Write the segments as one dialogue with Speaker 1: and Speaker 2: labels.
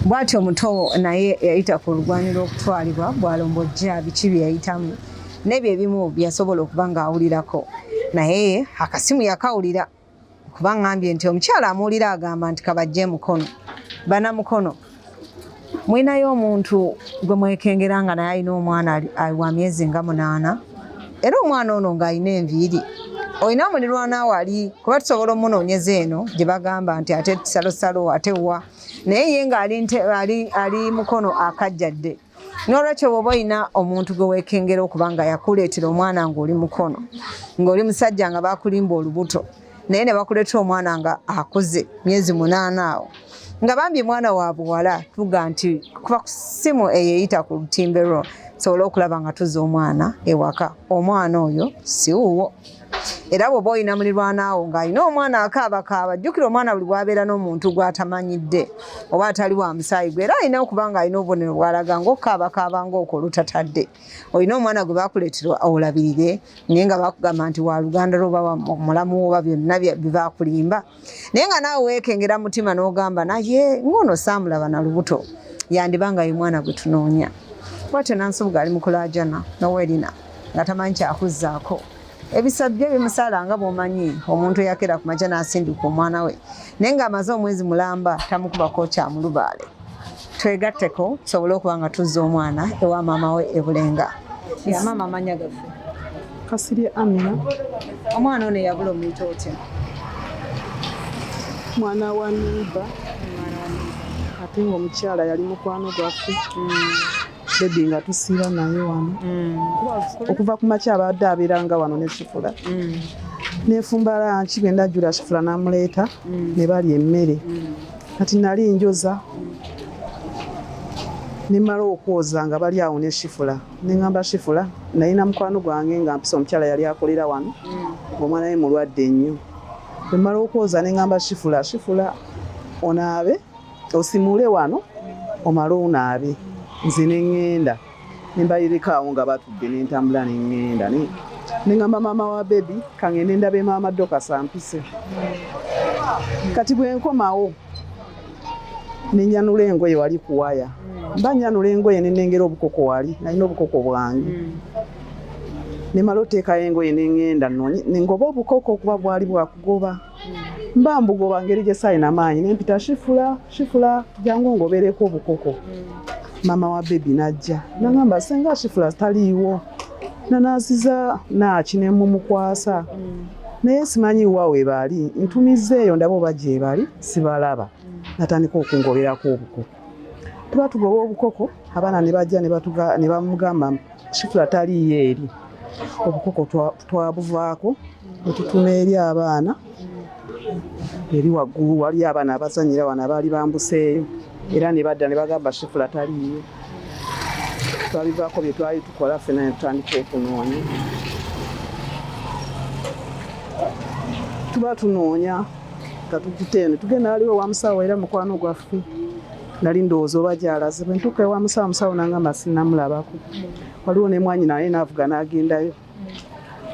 Speaker 1: bw'atyo omuto naye yayita ku lugwaniro okutwalibwa bwalombojja biki bye yayitamu n'ebyo ebimu byasobola okuba ng'awulirako naye akasimu yakawulira kuba ngambye nti omukyala amuwulira agamba nti kabajje mukono banamukono mwinayo omuntu gwe mwekengera nga naye alina omwana wa myezi nga 8 era omwana ono ng'alina enviiri olina mulirwana wali kuba tusobola omunoonyeza eno gye bagamba nti ate salosalo ate wa naye ye ng'ali mukono akajjadde n'olwekyo bw'oba olina omuntu gwe weekengera okuba nga yakuleetera omwana ng'oli mukono ng'oli musajja nga bakulimba olubuto naye ne bakuleetera omwana nga akuze myezi 8 awo nga bambi mwana wa buwala tuga nti kuba ku ssimu eyeyita ku lutimbe lwo sobola okulaba nga tuzza omwana ewaka omwana oyo si wuwo era bw'oba olina mulirwanaawo ng'alina omwana akaabakaaba jjukira omwana buli bw'abeera n'omuntu gw'atamanyidde oba atali wa musaayi gwe era alina okuba ng'alina obubonero bw'alaga ng'okukaabakaaba ng'okwo olutatadde olina omwana gwe baakuleetera olabirire naye nga baakugamba nti wa luganda lwoba mulamu oba byonna bibaakulimba naye nga naawe weekengera mutima n'ogamba naye ng'ono saamulaba na lubuto yandiba nga ye mwana gwe tunoonya bwatyo Nansubuga ali mu kulaajana Nowerina nga tamanyi kyakuzzaako ebisabye bimusala nga bw'omanyi omuntu eyakera ku makya n'asindika omwana we naye ng'amaze omwezi mulamba tamukubako kyamulubaale twegatteko tusobole okuba nga tuzza omwana ewa maama we ebulenga yamaama amanya gaffe
Speaker 2: Kasirye Amina
Speaker 1: omwana ono eyabula omuyita otya
Speaker 2: mwana wa Niba ate ng'omukyala yali mukwano gwaffe bebi nga tusiira naye wano okuva ku makya abadde abeeranga wano ne Kifula neefumba lanki bwe ndajjula Kifula n'amuleeta ne balya emmere kati nali njoza ne mmala okwoza nga bali awo ne Kifula ne ŋŋamba Kifula nalina mukwano gwange nga mpisa omukyala yali akolera wano ng'omwana we mulwadde nnyo bwe mmala okwoza ne ŋŋamba Kifula onaabe osimule wano omale onaabe nze ne ŋŋenda ne mbayireko awo nga batudde ne ntambula ne ŋŋenda ne ŋŋamba maama wa bebi kaŋŋende ndabe maama Dokasa mpise kati bwe nkomawo ne nyanula engoye wali kuwaya mba nyanula engoye ne nnengera obukoko wali nalina obukoko bwange ne mala oteekayo engoye ne ŋŋenda ne ngoba obukoko okuba bwali bwakugoba mba mbugoba ngeri gye saalina maanyi ne mpita Kifula jangu ngobereko obukoko maama wa bebi najja nagamba senga Kifula taliiwo nanaziza naaki ne mumukwasa naye simanyi wa we bali ntumizzeeyo ndaba oba gye bali sibalaba natandika okungoberako obukoko tuba tugoba obukoko abaana ne bajja ne bamugamba Kifula taliiyo eri obukoko twabuvaako ne tutuma eri abaana eri waggulu wali abaana abazanyira wano abaali bambuseeyo era ne badda ne bagamba Kifula taliiyo twabivaako bye twali tukola ffena ne tutandika okunoonya tuba tunoonya nga tukiteeno tugenda waliwo wa musawo era mukwano gwaffe nali ndowooza oba gy'alaze bwe ntuuka ewa musawo musawo nangamba sinnamulabako waliwo ne mwanyi naye n'avuga n'agendayo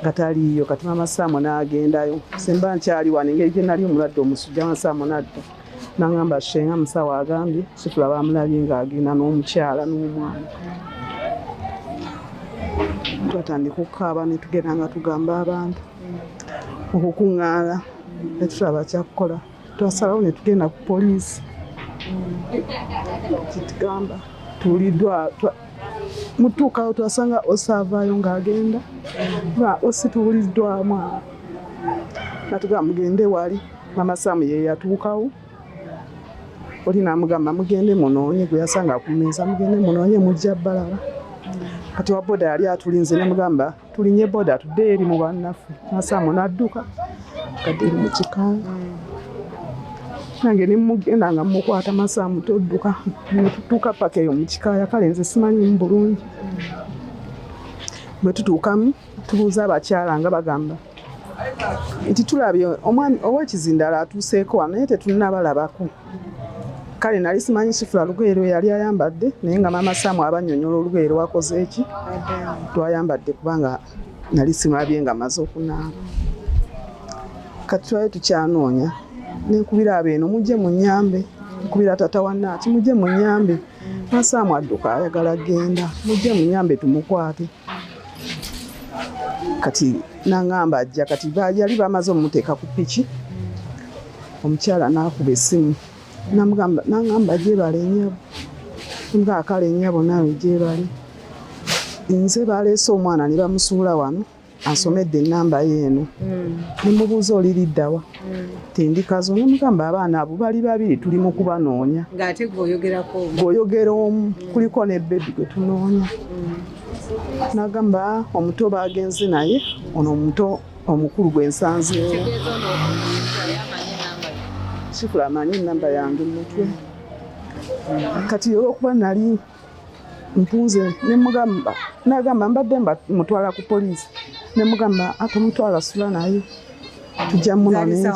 Speaker 2: nga taliiyo kati maama Saamo n'agendayo semba nkyali wano engeri gye nali omulwadde omusujja maama Saamo n'adda nangamba shenga musawo agambye Kifula bamulabye ng'agenda n'omukyala n'omwana twatandika okukaaba ne tugenda nga tugamba abantu okukuŋŋaana ne tutaba kyakukola twasalawo ne tugenda ku poliisi kitugamba tuwuliddwa mutuukayo twasanga osaavaayo ng'agenda nga osituwuliddwamu natugamba mugende wali maama Samu ye yatuukawo oli n'amugamba mugende munoonye gwe yasanga ku mmeeza mugende munoonye mujja balaba kati wa boda yali atulinze nemugamba tulinye boda tudde eri mu bannaffe maama Samu n'adduka kadde eri mu kikaaya nange nemugenda nga mukwata maama Samu todduka ne tutuuka paka eyo mu kikaaya kale nze simanyi mu bulungi bwe tutuukamu tubuuza abakyala nga bagamba nti tulabye omwami ow'ekizindala atuuseeko wano naye tetunnabalabako kale nali simanyi Kifula lugoye lwe yali ayambadde naye nga maama Samu abannyonnyola olugoye lwakoze eki twayambadde kubanga nali simulabye nga maze okunaaba kati twali tukyanoonya nenkubira abeeno mujje munnyambe nkubira tata wanna ati mujje munyambe Masaamu adduka ayagala genda mujje munyambe tumukwate kati nangamba ajja kati yali bamaze omuteeka ku piki omukyala n'akuba essimu nangamba gyebale ennyabo nga akala ennyabo naawe gyebale nze baleese omwana ne bamusuula wano asomedde ennamba yeeno nemubuuza oliriddawa tendikazo nemugamba abaana abo bali babiri tuli mu kubanoonya
Speaker 1: ng'ate
Speaker 2: gweoyogera omu kuliko ne bebi gwe tunoonya nagamba omuto bagenze naye ono omuto omukulu gwe nsanzeewo Sifula amanyi ennamba yange mutwe kati olwokuba nali mpunze nagamba mbadde mutwala ku poliisi nemugamba atomutwala sula naye tujja munoneja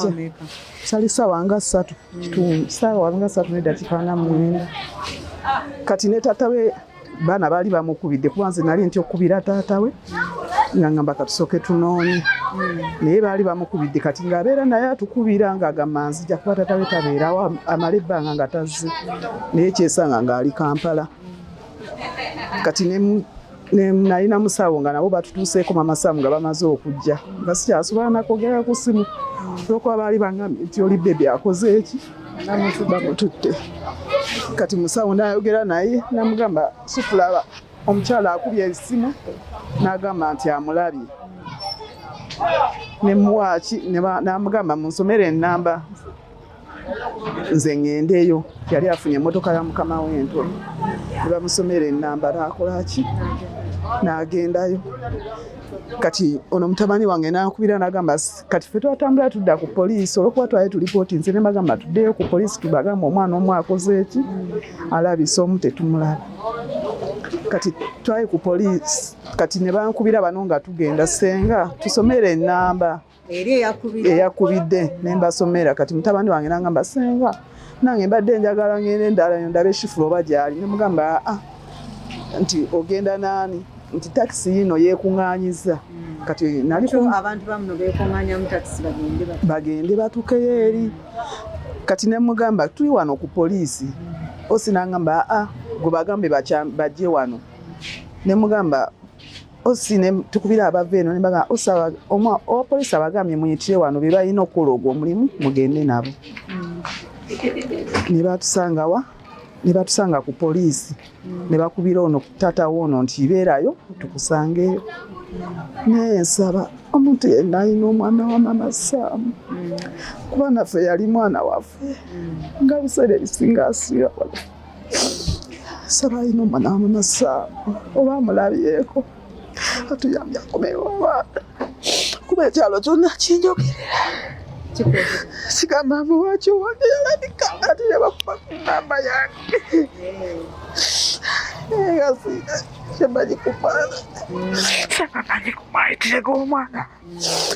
Speaker 2: sali sawa nga 3 kitundu sawa nga 3 n'eddakiika 49 kati ne taatawe baana baali bamukubidde kuba nze nali nti okubira taatawe nga ngamba katusooke tunoonye naye baali bamukubidde kati ng'abeera naye atukubira ng'agamba nzija kuba taatawe tabeerawo amala ebbanga nga tazze naye kyesanga ng'ali Kampala kati nalina musawo nga nabo batutuuseeko Masaamu nga bamaze okujja nga sikyasobola nakwogera ku ssimu olwokuba baali bangambye nti oli bebi akoze eki bamututte kati musawo nayogera naye namugamba Sifula omukyala akubye essimu n'agamba nti amulabye nemuwaaki namugamba munsomere ennamba nze ŋŋendeyo yali afunye emmotoka ya mukama w'ento ne bamusomera ennamba n'akolaki n'agendayo kati ono mutabani wange n'akubira n'agamba kati ffe twatambula tudda ku poliisi olwokuba twali tulipooti nze ne bagamba tuddeyo ku poliisi tubagamba omwana omu akoze eki alabise omu tetumulaba kati twali ku poliisi kati ne bankubira bano nga tugenda senga tusomere ennamba eyakubidde ne mbasomera kati mutabani wange n'agamba senga nange mbadde njagala ngende endala ndabe Sifula oba gyali ne mugamba nti ogenda naani nti takisi yino yeekuŋŋaanyiza kati nali
Speaker 1: abantu bamuno beekuŋŋaanya mu takisi
Speaker 2: bagende batukeyo eri kati ne mugamba tuli wano ku poliisi osi n'agamba gwe bagambe bajje wano ne mugamba osi ne tukubira abava eno ne bagamba owa poliisi abagambye muyitire wano be balina okukola ogwo omulimu mugende nabo ne batusangawa ne batusanga ku poliisi ne bakubira ono taata woono nti ibeerayo tukusangeyo naye nsaba omuntu yenna alina omwana wa mama Saamu kuba naffe yali mwana waffe nga biseera ebisinga asiira nsaba alina omwana wa mama Saamu oba amulabyeko atuyambye akomewo omwana kuba ekyalo kyonna kinjogerera sigamba muwakyo wange yalabika ati ne bakuba ku nnamba yange semanyi kumwana semanyi kumayitire g'omwana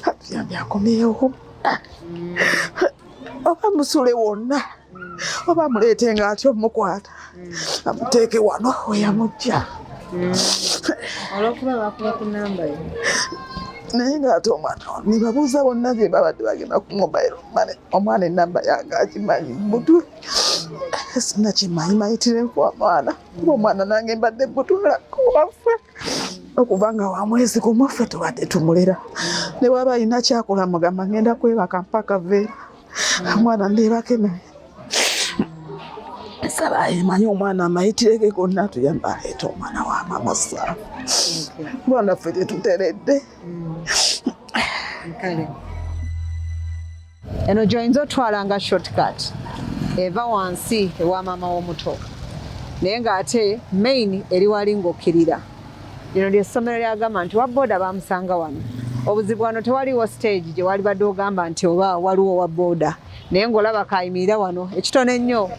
Speaker 2: atuyambye akomeewo oba musule wonna oba muleete nga atyo mukwata amuteeke wano weyamujja
Speaker 1: olwokuba bakuba ku nnamba yo
Speaker 2: naye ng'ate omwana ne babuuza bonna gye babadde bagenda ku mobile money omwana ennamba yange akimanyi mutwe sinnakimanyi mayitireku omwana kuba omwana nange mbadde mutwalako waffe okuva nga wa mwezi gumu ffe tubadde tumulera ne waba alina kyakola mugamba ngenda kwebaka mpaka veera omwana ndeebake naye saba emanyi omwana amayitireke gonna tuyamba aleeta omwana wa mama Saamu bwana ffe tetuteredde
Speaker 1: eno gy'oyinza otwala nga shortcut eva wansi ewa maama w'omuto naye ng'ate main eri wali ng'okkirira lino ly'essomero lyagamba nti wabooda bamusanga wano obuzibu wano tewaliwo stage gye wali badde ogamba nti oba waliwo wa booda naye ng'olaba kayimirira wano ekitone ennyo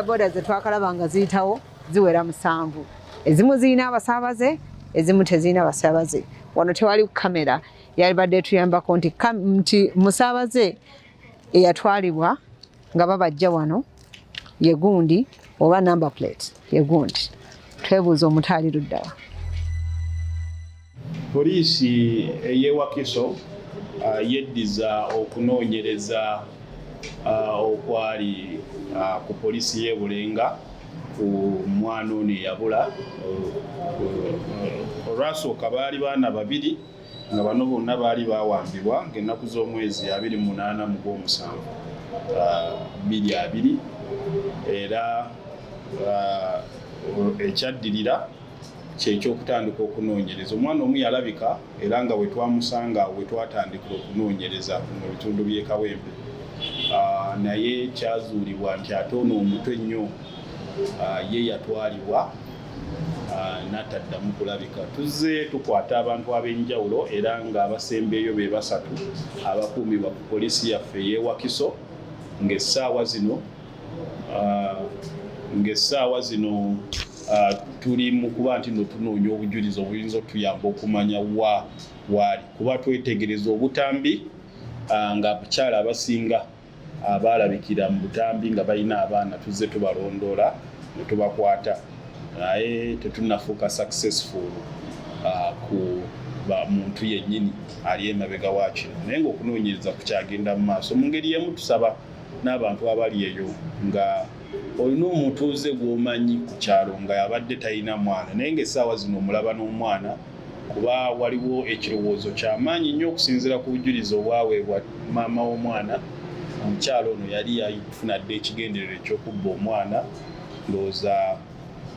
Speaker 1: booda ze twakalaba nga ziyitawo ziwera 7 ezimu zirina abasaabaze ezimu tezirina basaabaze wano tewali kamera yali badde tuyambako nti musaabaze eyatwalibwa nga babajja wano ye gundi oba number plate ye gundi twebuuza omuntu ali luddawa
Speaker 3: poliisi ey'e Wakiso yeddiza okunoonyereza okwali ku poliisi y'e Bulenga ku mwana ono eyabula. Olwasooka baali baana babiri nga bano bonna baali bawambibwa ng'ennaku z'omwezi 28 mu Gw'omusanvu 2020 era ekyaddirira kyekyokutandika okunoonyereza. Omwana omu yalabika era nga we twamusanga we twatandikira okunoonyereza mu bitundu by'e Kawempe, naye kyazuulibwa nti ate ono omutwe ennyo ye yatwalibwa n'ataddamu kulabika. Tuzze tukwata abantu ab'enjawulo era ng'abasembeeyo be basatu abakuumibwa ku poliisi yaffe ey'e Wakiso ng'essaawa zino tuli mu kuba nti no tunoonya obujulizi obuyinza otuyamba okumanya waali, kuba twetegereza obutambi nga abakyala abasinga abaalabikira mu butambi nga balina abaana tuzze tubalondoola ne tubakwata, naye tetunnafuuka successful ku muntu yennyini ali emabega wa kino. Naye ng'okunoonyereza kukyagenda mu maaso. Mu ngeri y'emu tusaba n'abantu abali eyo nga olina omutuuze gw'omanyi ku kyalo nga yabadde talina mwana naye ng'essaawa zino omulaba n'omwana, kuba waliwo ekirowoozo ky'amaanyi nnyo okusinziira ku bujulizi obwaweebwa maama w'omwana. Omukyalo ono yali yafunadde ekigendererwa eky'okubba omwana, ndowooza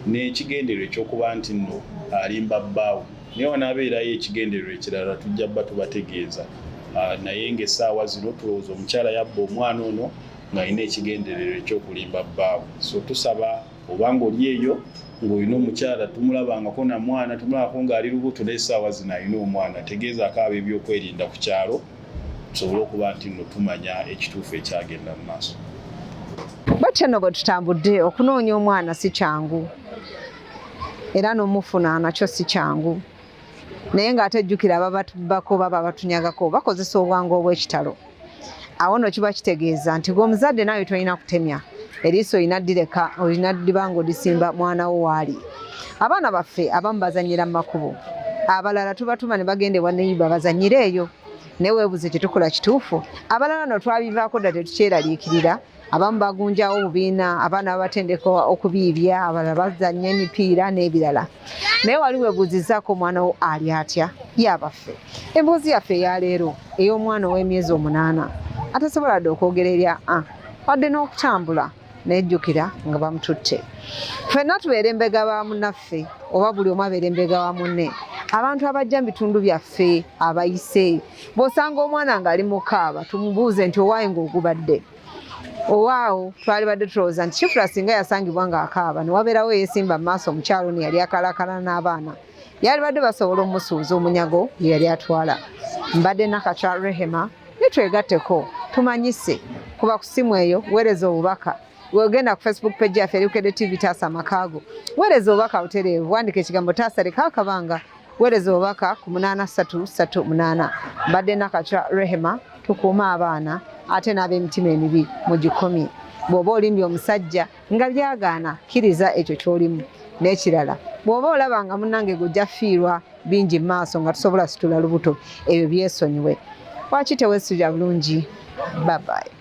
Speaker 3: n'ekigendererwa ekyokuba nti nno alimba bbaawe, naye wanaabeerayo ekigendererwa ekirala tujja bba tubategeeza. Naye ng'essaawa zino tulowooza omukyala yabba omwana ono ng'alina ekigendererwa ekyokulimba bbaawe. So tusaba obanga oli eyo ng'olina omukyala tumulabangako na mwana, tumulabako ng'ali lubuto n'essaawa zino alina omwana, tegeezaako ab'ebyokwerinda ku kyalo tusobole okuba nti nno tumanya ekituufu ekyagenda mu maaso.
Speaker 1: Bwatyo nno bwe tutambudde okunoonya omwana si kyangu era n'omufuna nakyo si kyangu, naye ng'ate jjukira ababatubbako baba abatunyagako bakozesa obwangu obw'ekitalo. Awo nno kiba kitegeeza nti g'omuzadde nawe tolina kutemya eriiso, olina ddireka, olina ddiba ng'olisimba mwana wo waali. Abaana baffe abamu bazannyira mu makubo, abalala tubatuma ne bagende wa neiba bazannyire eyo, naye weebuze tetukola kituufu. Abalala no twabivaako dda tetukyeraliikirira, abamu bagunjawo obubiina, abaana babatendeka okubiibya, abalala bazannya emipiira n'ebirala. Naye wali weebuuzizzaako omwana wo ali atya? Yabaffe emboozi yaffe eyaleero ey'omwana ow'emyezi 8 atasobola dde okwogererya wadde n'okutambula, nejjukira nga bamututte. Ffenna tubeere embega ba munnaffe oba buli omu abeere embega wa munne. Abantu abajja mu bitundu byaffe abayise, bw'osanga omwana ng'ali mu kaaba tumubuuze nti owaaye ng'ogubadde. Owaawo twali badde tulowooza nti kifula singa yasangibwa ng'akaaba ne wabeerawo yeesimba mu maaso omukyalo ne yali akalakala n'abaana, yali badde basobola omusuuza omunyago gye yali atwala. Mbadde Nakacwa Rehema, ne twegatteko tumanyise kuba ku ssimu eyo, weereza obubaka. Weegenda ku Facebook page yaffe Erikedde TV TAASA AMAKAAGO, weereza obubaka butereevu, wandika ekigambo TAASA leka akabanga, weereza obubaka ku 8338. Mbadde Nakacwa Rehema, tukuuma abaana ate n'ab'emitima emibi mugikomye. Bw'oba olimbye omusajja nga byagaana, kkiriza ekyo ky'olimu. N'ekirala, bw'oba olaba nga munnange gujja fiirwa bingi mu maaso nga tusobola situla lubuto, ebyo byesonyiwe. Lwaki teweesuja bulungi? Bye bye.